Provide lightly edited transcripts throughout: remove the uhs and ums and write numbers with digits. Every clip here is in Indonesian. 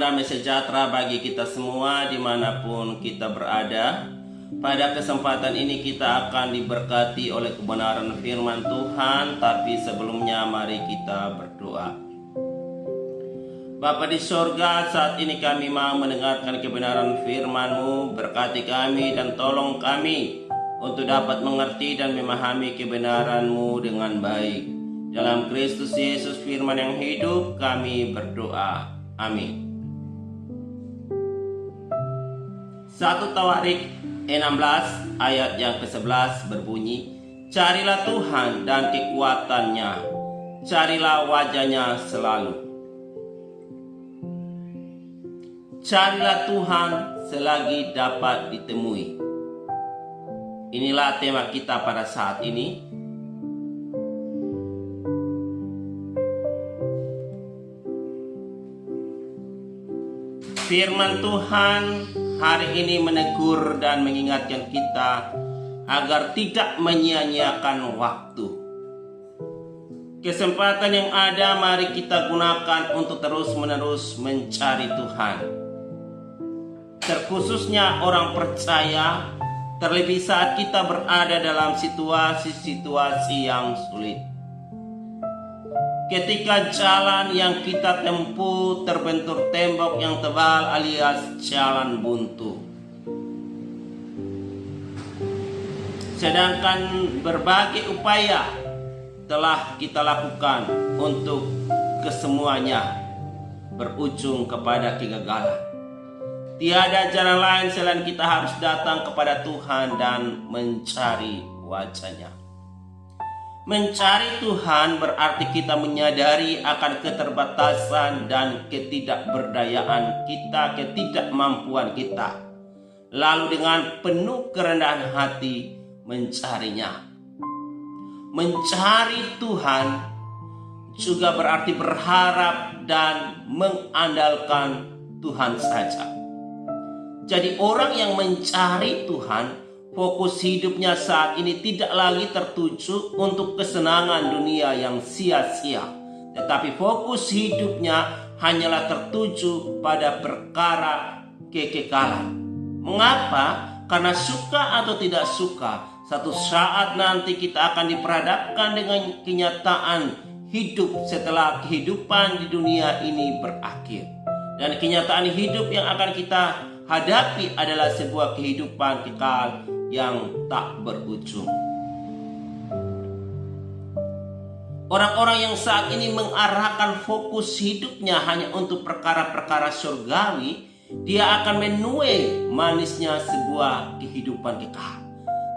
damai sejahtera bagi kita semua dimanapun kita berada. Pada kesempatan ini kita akan diberkati oleh kebenaran firman Tuhan. Tapi sebelumnya mari kita berdoa. Bapa di sorga, saat ini kami mau mendengarkan kebenaran firman-Mu. Berkati kami dan tolong kami untuk dapat mengerti dan memahami kebenaran-Mu dengan baik. Dalam Kristus Yesus firman yang hidup kami berdoa. Amin. 1 Tawarik 16 ayat yang ke-11 berbunyi, carilah Tuhan dan kekuatannya, carilah wajahnya selalu. Carilah Tuhan selagi dapat ditemui. Inilah tema kita pada saat ini. Firman Tuhan hari ini menegur dan mengingatkan kita agar tidak menyia-nyiakan waktu. Kesempatan yang ada mari kita gunakan untuk terus-menerus mencari Tuhan. Terkhususnya orang percaya, terlebih saat kita berada dalam situasi-situasi yang sulit. Ketika jalan yang kita tempuh terbentur tembok yang tebal alias jalan buntu. Sedangkan berbagai upaya telah kita lakukan untuk kesemuanya berujung kepada kegagalan. Tiada jalan lain selain kita harus datang kepada Tuhan dan mencari wajah-Nya. Mencari Tuhan berarti kita menyadari akan keterbatasan dan ketidakberdayaan kita, ketidakmampuan kita. Lalu dengan penuh kerendahan hati mencarinya. Mencari Tuhan juga berarti berharap dan mengandalkan Tuhan saja. Jadi orang yang mencari Tuhan, fokus hidupnya saat ini tidak lagi tertuju untuk kesenangan dunia yang sia-sia. Tetapi fokus hidupnya hanyalah tertuju pada perkara kekekalan. Mengapa? Karena suka atau tidak suka, satu saat nanti kita akan diperhadapkan dengan kenyataan hidup setelah kehidupan di dunia ini berakhir. Dan kenyataan hidup yang akan kita hadapi adalah sebuah kehidupan kekal yang tak berujung. Orang-orang yang saat ini mengarahkan fokus hidupnya hanya untuk perkara-perkara surgawi, dia akan menuai manisnya sebuah kehidupan kekal.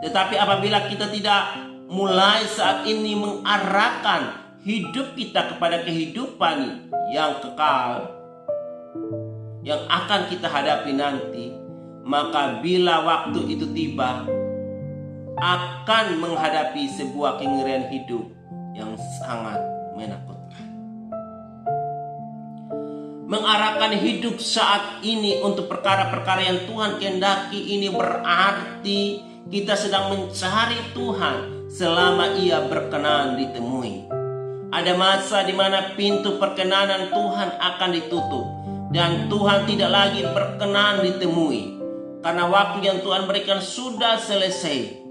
Tetapi apabila kita tidak mulai saat ini mengarahkan hidup kita kepada kehidupan yang kekal yang akan kita hadapi nanti, maka bila waktu itu tiba, akan menghadapi sebuah kengerian hidup yang sangat menakutkan. Mengarahkan hidup saat ini untuk perkara-perkara yang Tuhan kehendaki ini berarti kita sedang mencari Tuhan selama Ia berkenan ditemui. Ada masa di mana pintu perkenanan Tuhan akan ditutup dan Tuhan tidak lagi berkenan ditemui. Karena waktu yang Tuhan berikan sudah selesai.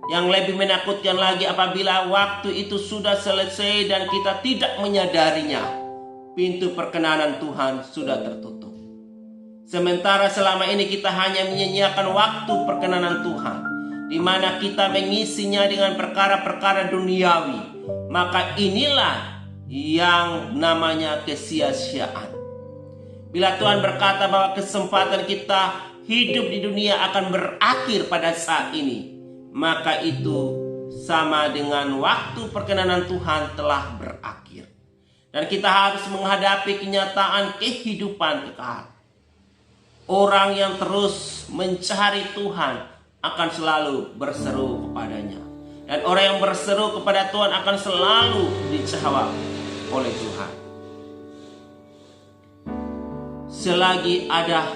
Yang lebih menakutkan lagi apabila waktu itu sudah selesai dan kita tidak menyadarinya. Pintu perkenanan Tuhan sudah tertutup. Sementara selama ini kita hanya menyia-nyiakan waktu perkenanan Tuhan, di mana kita mengisinya dengan perkara-perkara duniawi. Maka inilah yang namanya kesia-siaan. Bila Tuhan berkata bahwa kesempatan kita hidup di dunia akan berakhir pada saat ini, maka itu sama dengan waktu perkenanan Tuhan telah berakhir. Dan kita harus menghadapi kenyataan kehidupan kekal. Orang yang terus mencari Tuhan akan selalu berseru kepadanya. Dan orang yang berseru kepada Tuhan akan selalu dijawab oleh Tuhan. Selagi ada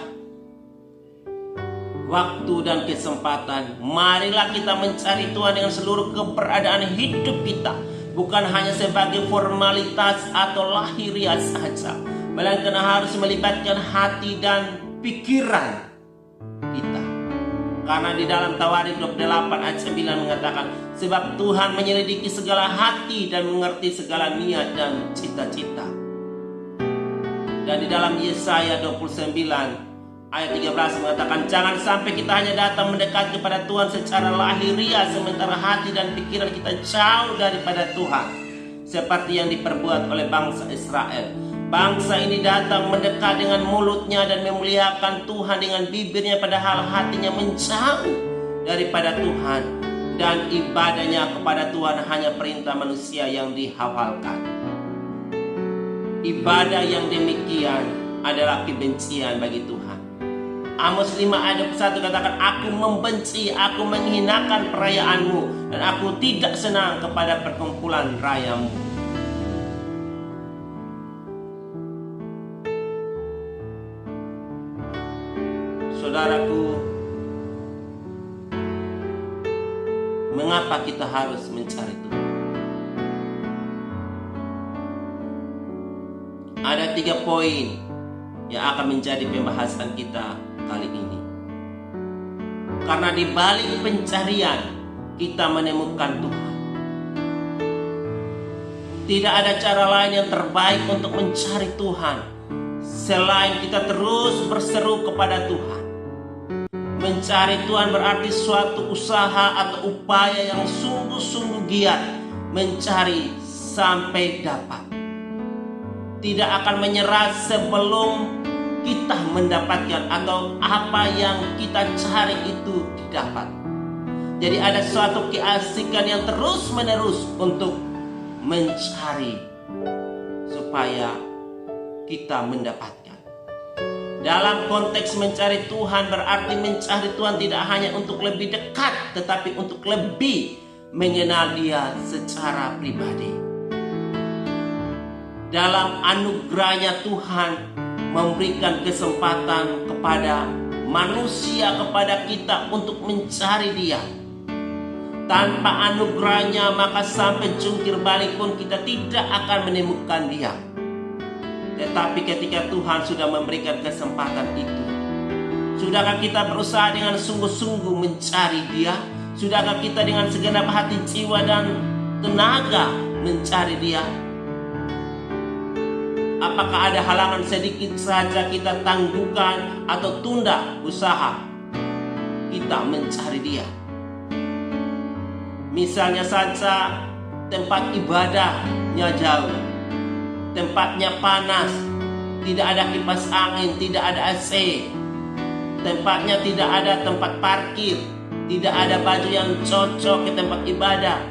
waktu dan kesempatan, marilah kita mencari Tuhan dengan seluruh keberadaan hidup kita. Bukan hanya sebagai formalitas atau lahiriah saja, melainkan harus melibatkan hati dan pikiran kita. Karena di dalam Tawarikh 28 ayat 9 mengatakan, sebab Tuhan menyelidiki segala hati dan mengerti segala niat dan cita-cita. Dan di dalam Yesaya 29 ayat 13 mengatakan, jangan sampai kita hanya datang mendekat kepada Tuhan secara lahiriah, sementara hati dan pikiran kita jauh daripada Tuhan, seperti yang diperbuat oleh bangsa Israel. Bangsa ini datang mendekat dengan mulutnya dan memuliakan Tuhan dengan bibirnya, padahal hatinya menjauh daripada Tuhan, dan ibadahnya kepada Tuhan hanya perintah manusia yang dihafalkan. Ibadah yang demikian adalah kebencian bagi Tuhan. Amos 5 ayat 1 katakan, aku membenci, aku menghinakan perayaanmu, dan aku tidak senang kepada perkumpulan rayamu. Saudaraku, mengapa kita harus mencari Tuhan? Ada 3 poin yang akan menjadi pembahasan kita kali ini. Karena di balik pencarian kita menemukan Tuhan. Tidak ada cara lain yang terbaik untuk mencari Tuhan selain kita terus berseru kepada Tuhan. Mencari Tuhan berarti suatu usaha atau upaya yang sungguh-sungguh giat mencari sampai dapat. Tidak akan menyerah sebelum kita mendapatkan atau apa yang kita cari itu didapat. Jadi ada suatu keasikan yang terus-menerus untuk mencari supaya kita mendapatkan. Dalam konteks mencari Tuhan berarti mencari Tuhan tidak hanya untuk lebih dekat, tetapi untuk lebih mengenal Dia secara pribadi. Dalam anugerahnya Tuhan memberikan kesempatan kepada manusia, kepada kita untuk mencari Dia. Tanpa anugerahnya maka sampai jungkir balik pun kita tidak akan menemukan Dia. Tetapi ketika Tuhan sudah memberikan kesempatan itu, sudahkah kita berusaha dengan sungguh-sungguh mencari Dia? Sudahkah kita dengan segenap hati, jiwa, dan tenaga mencari Dia? Apakah ada halangan sedikit saja kita tangguhkan atau tunda usaha kita mencari Dia? Misalnya saja tempat ibadahnya jauh, tempatnya panas, tidak ada kipas angin, tidak ada AC, tempatnya tidak ada tempat parkir, tidak ada baju yang cocok ke tempat ibadah.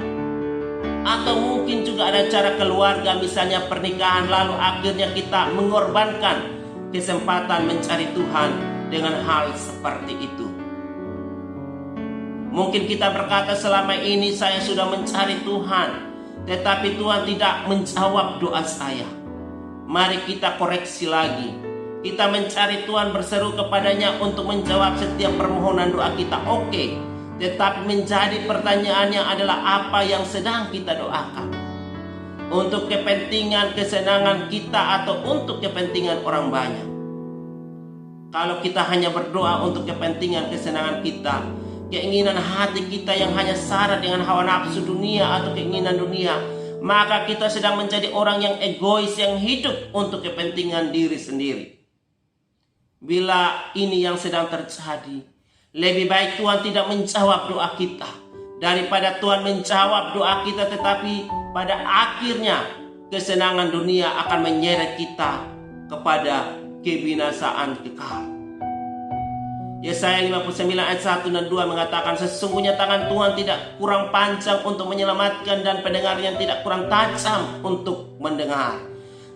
Atau mungkin juga ada cara keluarga, misalnya pernikahan, lalu akhirnya kita mengorbankan kesempatan mencari Tuhan dengan hal seperti itu. Mungkin kita berkata, selama ini saya sudah mencari Tuhan, tetapi Tuhan tidak menjawab doa saya. Mari kita koreksi lagi. Kita mencari Tuhan, berseru kepadanya untuk menjawab setiap permohonan doa kita, oke. Tetapi menjadi pertanyaannya adalah apa yang sedang kita doakan. Untuk kepentingan kesenangan kita atau untuk kepentingan orang banyak. Kalau kita hanya berdoa untuk kepentingan kesenangan kita, keinginan hati kita yang hanya syarat dengan hawa nafsu dunia atau keinginan dunia, maka kita sedang menjadi orang yang egois, yang hidup untuk kepentingan diri sendiri. Bila ini yang sedang terjadi, lebih baik Tuhan tidak menjawab doa kita daripada Tuhan menjawab doa kita, tetapi pada akhirnya kesenangan dunia akan menyeret kita kepada kebinasaan kekal. Yesaya 59 ayat 1 dan 2 mengatakan, sesungguhnya tangan Tuhan tidak kurang panjang untuk menyelamatkan dan pendengarnya tidak kurang tajam untuk mendengar.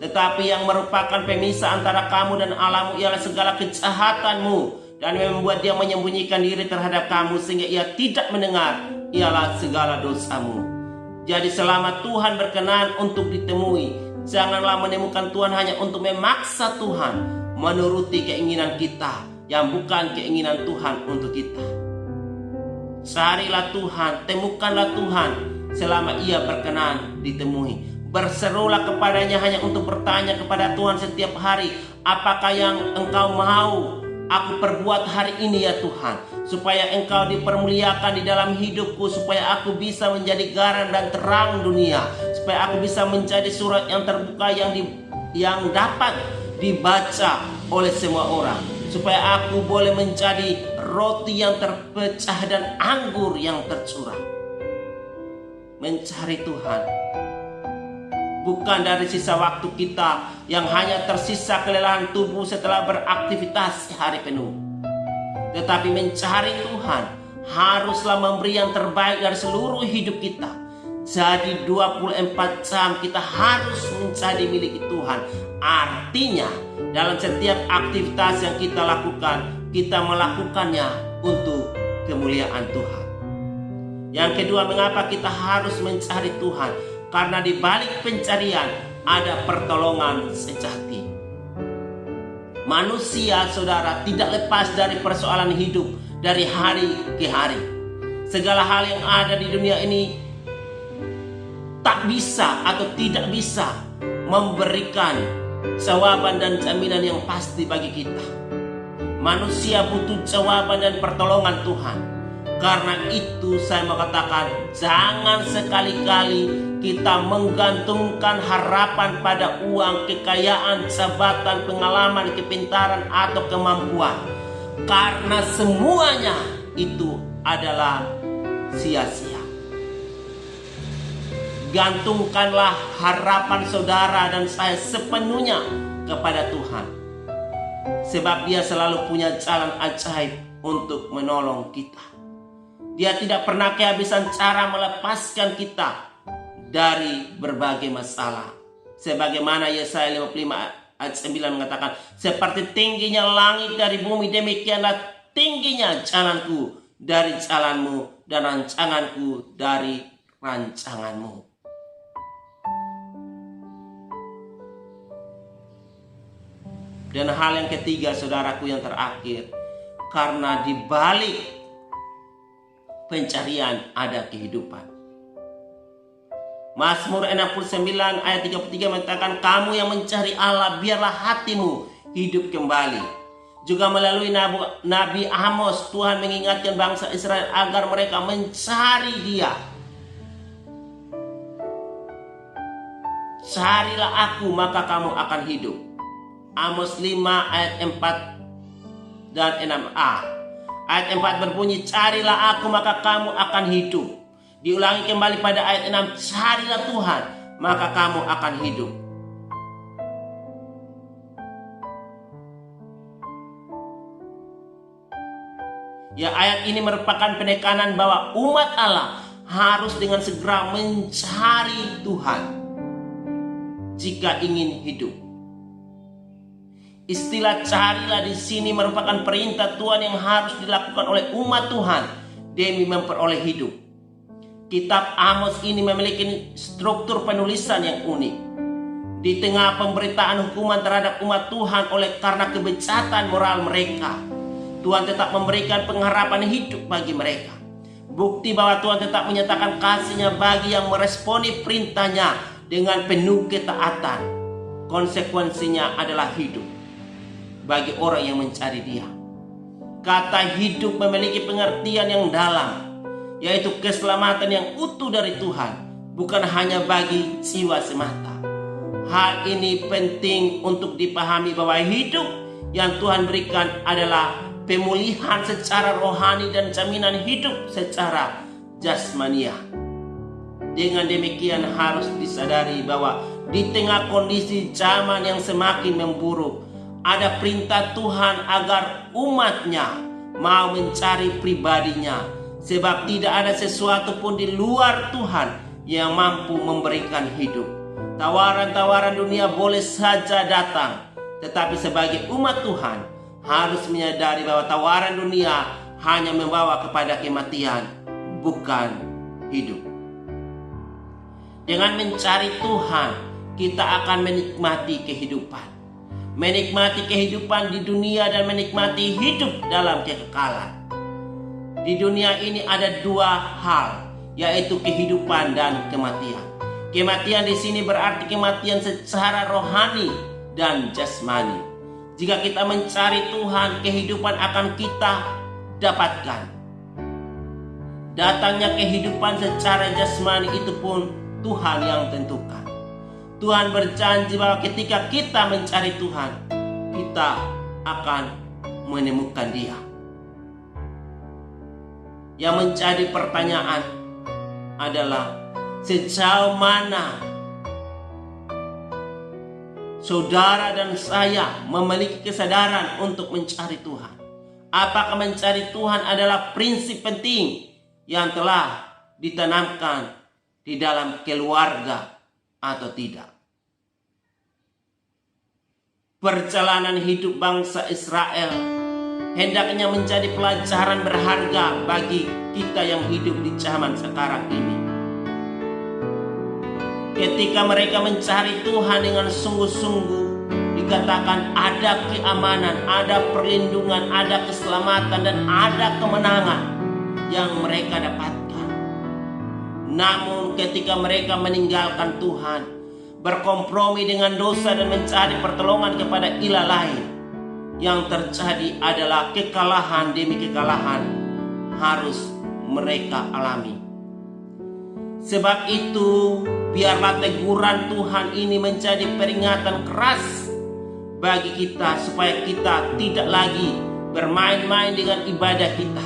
Tetapi yang merupakan pemisah antara kamu dan Allahmu ialah segala kejahatanmu, dan membuat dia menyembunyikan diri terhadap kamu sehingga ia tidak mendengar ialah segala dosamu. Jadi selama Tuhan berkenan untuk ditemui, janganlah menemukan Tuhan hanya untuk memaksa Tuhan menuruti keinginan kita yang bukan keinginan Tuhan untuk kita. Carilah Tuhan, temukanlah Tuhan selama ia berkenan ditemui. Berserulah kepadanya hanya untuk bertanya kepada Tuhan setiap hari, apakah yang Engkau mau aku perbuat hari ini ya Tuhan, supaya Engkau dipermuliakan di dalam hidupku, supaya aku bisa menjadi garam dan terang dunia, supaya aku bisa menjadi surat yang terbuka yang dapat dibaca oleh semua orang, supaya aku boleh menjadi roti yang terpecah dan anggur yang tercurah. Mencari Tuhan bukan dari sisa waktu kita yang hanya tersisa kelelahan tubuh setelah beraktivitas sehari penuh, tetapi mencari Tuhan haruslah memberi yang terbaik dari seluruh hidup kita. Jadi 24 jam kita harus menjadi milik Tuhan. Artinya dalam setiap aktivitas yang kita lakukan, kita melakukannya untuk kemuliaan Tuhan. Yang kedua, mengapa kita harus mencari Tuhan? Karena di balik pencarian ada pertolongan sejati. Manusia, saudara, tidak lepas dari persoalan hidup dari hari ke hari. Segala hal yang ada di dunia ini tak bisa atau tidak bisa memberikan jawaban dan jaminan yang pasti bagi kita. Manusia butuh jawaban dan pertolongan Tuhan. Karena itu saya mau katakan, jangan sekali-kali kita menggantungkan harapan pada uang, kekayaan, jabatan, pengalaman, kepintaran, atau kemampuan. Karena semuanya itu adalah sia-sia. Gantungkanlah harapan saudara dan saya sepenuhnya kepada Tuhan. Sebab Dia selalu punya jalan ajaib untuk menolong kita. Dia tidak pernah kehabisan cara melepaskan kita dari berbagai masalah. Sebagaimana Yesaya 55 ayat 9 mengatakan, seperti tingginya langit dari bumi, demikianlah tingginya jalanku dari jalanmu dan rancanganku dari rancanganmu. Dan hal yang ketiga, saudaraku, yang terakhir, karena di balik pencarian ada kehidupan. Mazmur 69 ayat 33 mengatakan, kamu yang mencari Allah, biarlah hatimu hidup kembali. Juga melalui Nabi Amos, Tuhan mengingatkan bangsa Israel agar mereka mencari Dia. Carilah aku, maka kamu akan hidup. Amos 5 ayat 4 dan 6a. Ayat 4 berbunyi, carilah aku maka kamu akan hidup. Diulangi kembali pada ayat 6, carilah Tuhan maka kamu akan hidup. Ya, ayat ini merupakan penekanan bahwa umat Allah harus dengan segera mencari Tuhan jika ingin hidup. Istilah carilah di sini merupakan perintah Tuhan yang harus dilakukan oleh umat Tuhan demi memperoleh hidup. Kitab Amos ini memiliki struktur penulisan yang unik. Di tengah pemberitaan hukuman terhadap umat Tuhan karena kebejatan moral mereka, Tuhan tetap memberikan pengharapan hidup bagi mereka. Bukti bahwa Tuhan tetap menyatakan kasih-Nya bagi yang meresponi perintah-Nya dengan penuh ketaatan. Konsekuensinya adalah hidup bagi orang yang mencari Dia. Kata hidup memiliki pengertian yang dalam, yaitu keselamatan yang utuh dari Tuhan, bukan hanya bagi jiwa semata. Hal ini penting untuk dipahami bahwa hidup yang Tuhan berikan adalah pemulihan secara rohani dan jaminan hidup secara jasmania. Dengan demikian harus disadari bahwa di tengah kondisi zaman yang semakin memburuk, ada perintah Tuhan agar umat-Nya mau mencari pribadi-Nya. Sebab tidak ada sesuatu pun di luar Tuhan yang mampu memberikan hidup. Tawaran-tawaran dunia boleh saja datang, tetapi sebagai umat Tuhan harus menyadari bahwa tawaran dunia hanya membawa kepada kematian, bukan hidup. Dengan mencari Tuhan, kita akan menikmati kehidupan. Menikmati kehidupan di dunia dan menikmati hidup dalam kekekalan. Di dunia ini ada dua hal, yaitu kehidupan dan kematian. Kematian di sini berarti kematian secara rohani dan jasmani. Jika kita mencari Tuhan, kehidupan akan kita dapatkan. Datangnya kehidupan secara jasmani itu pun Tuhan yang tentukan. Tuhan berjanji bahwa ketika kita mencari Tuhan, kita akan menemukan Dia. Yang menjadi pertanyaan adalah sejauh mana saudara dan saya memiliki kesadaran untuk mencari Tuhan. Apakah mencari Tuhan adalah prinsip penting yang telah ditanamkan di dalam keluarga atau tidak? Perjalanan hidup bangsa Israel hendaknya menjadi pelajaran berharga bagi kita yang hidup di zaman sekarang ini. Ketika mereka mencari Tuhan dengan sungguh-sungguh, dikatakan ada keamanan, ada perlindungan, ada keselamatan, dan ada kemenangan yang mereka dapatkan. Namun ketika mereka meninggalkan Tuhan, berkompromi dengan dosa dan mencari pertolongan kepada ilah lain, yang terjadi adalah kekalahan demi kekalahan harus mereka alami. Sebab itu, biarlah teguran Tuhan ini menjadi peringatan keras bagi kita supaya kita tidak lagi bermain-main dengan ibadah kita.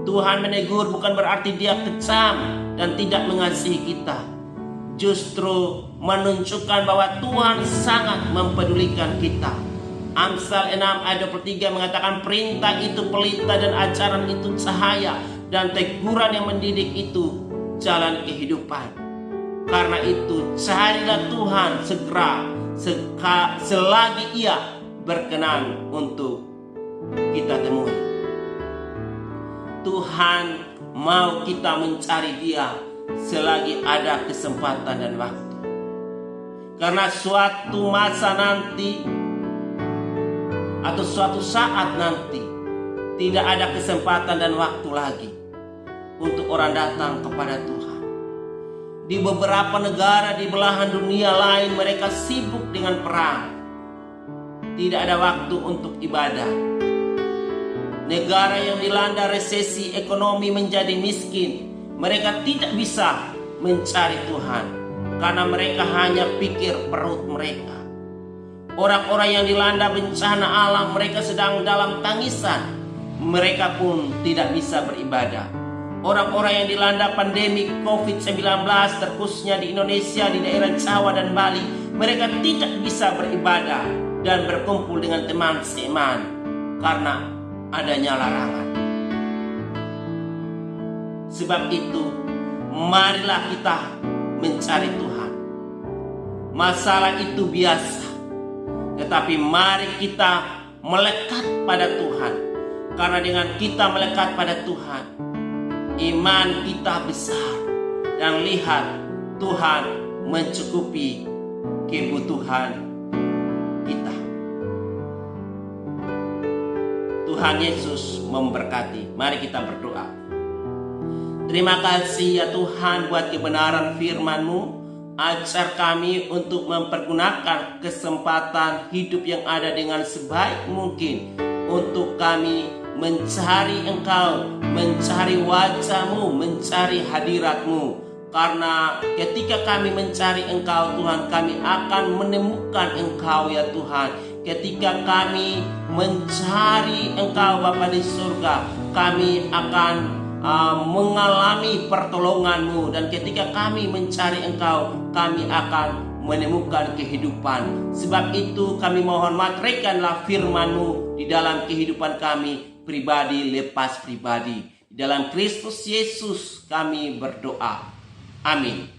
Tuhan menegur bukan berarti Dia kejam dan tidak mengasihi kita. Justru menunjukkan bahwa Tuhan sangat mempedulikan kita. Amsal 6 ayat 23 mengatakan perintah itu pelita dan ajaran itu cahaya, dan teguran yang mendidik itu jalan kehidupan. Karena itu carilah Tuhan segera selagi Ia berkenan untuk kita temui. Tuhan mau kita mencari Dia selagi ada kesempatan dan waktu. Karena suatu masa nanti atau suatu saat nanti tidak ada kesempatan dan waktu lagi untuk orang datang kepada Tuhan. Di beberapa negara di belahan dunia lain mereka sibuk dengan perang. Tidak ada waktu untuk ibadah. Negara yang dilanda resesi ekonomi menjadi miskin, mereka tidak bisa mencari Tuhan karena mereka hanya pikir perut mereka. Orang-orang yang dilanda bencana alam, mereka sedang dalam tangisan, mereka pun tidak bisa beribadah. Orang-orang yang dilanda pandemi COVID-19, terkhususnya di Indonesia, di daerah Jawa dan Bali, mereka tidak bisa beribadah dan berkumpul dengan teman seiman karena adanya larangan. Sebab itu, marilah kita mencari Tuhan. Masalah itu biasa, tetapi mari kita melekat pada Tuhan. Karena dengan kita melekat pada Tuhan, iman kita besar. Dan lihat, Tuhan mencukupi kebutuhan kita. Tuhan Yesus memberkati. Mari kita berdoa. Terima kasih ya Tuhan buat kebenaran firman-Mu. Ajar kami untuk mempergunakan kesempatan hidup yang ada dengan sebaik mungkin untuk kami mencari Engkau, mencari wajah-Mu, mencari hadirat-Mu. Karena ketika kami mencari Engkau Tuhan, kami akan menemukan Engkau ya Tuhan. Ketika kami mencari Engkau Bapa di surga, kami akan mengalami pertolongan-Mu. Dan ketika kami mencari Engkau, kami akan menemukan kehidupan. Sebab itu kami mohon materaikanlah firman-Mu di dalam kehidupan kami, pribadi lepas pribadi. Di dalam Kristus Yesus kami berdoa. Amin.